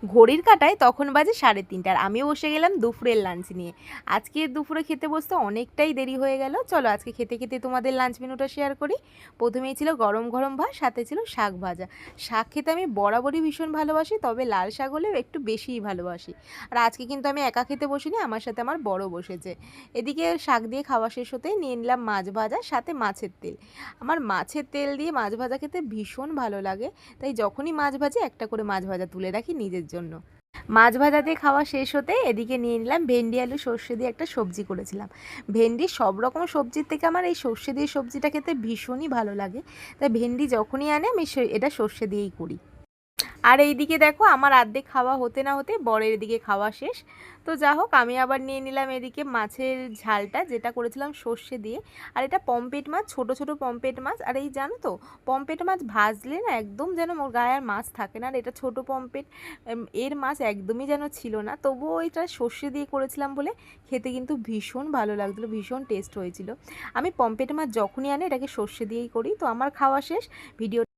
ঘড়ির কাঁটায় তখন বাজে 3:30 আর আমিও বসে গেলাম দুপুরের লাঞ্চ নিয়ে। আজকে দুপুরে খেতে বসতে অনেকটাই দেরি হয়ে গেল। চলো আজকে খেতে খেতে তোমাদের লাঞ্চ মেনুটা শেয়ার করি। প্রথমেই ছিল গরম গরম ভাত, সাথে ছিল শাক ভাজা। শাক খেতে আমি বরাবরই ভীষণ ভালোবাসি, তবে লাল শাক হলে একটু বেশিই ভালোবাসি। আর আজকে কিন্তু আমি একা খেতে বসিনি, আমার সাথে আমার বড় বসেছে। এদিকে শাক দিয়ে খাওয়া শেষ হতেই নিয়ে নিলাম মাছ ভাজা, সাথে মাছের তেল। আমার মাছের তেল দিয়ে মাছ ভাজা খেতে ভীষণ ভালো লাগে, তাই যখনই মাছ ভাজি একটা করে মাছ ভাজা তুলে রাখি নিজের জন্য। মাছ ভাজা দিয়ে খাওয়া শেষ হতে এদিকে নিয়ে নিলাম ভেন্ডি আলু সর্ষে দিয়ে একটা সবজি করেছিলাম। ভেন্ডি সব রকম সবজির থেকে আমার এই সর্ষে দিয়ে সবজিটা খেতে ভীষণই ভালো লাগে, তাই ভেন্ডি যখনই আনে আমি এটা সর্ষে দিয়েই করি। আর এইদিকে দেখো আমার অর্ধেক খাওয়া হতে না হতে বরের এদিকে খাওয়া শেষ। তো যা হোক, আমি আবার নিয়ে নিলাম এদিকে মাছের ঝালটা, যেটা করেছিলাম সর্ষে দিয়ে। আর এটা পমফ্রেট মাছ, ছোট ছোট পমফ্রেট মাছ। আর এই জানো তো, পমফ্রেট মাছ ভাজলে না একদম যেন ওর গায়ে আর মাছ থাকে না। আর এটা ছোট পমফ্রেট, এর মাছ একদমই যেন ছিল না। তবুও এটা সর্ষে দিয়ে করেছিলাম বলে খেতে কিন্তু ভীষণ ভালো লাগছিলো, ভীষণ টেস্ট হয়েছিল। আমি পমফ্রেট মাছ যখনই আনি এটাকে সর্ষে দিয়েই করি। তো আমার খাওয়া শেষ। ভিডিও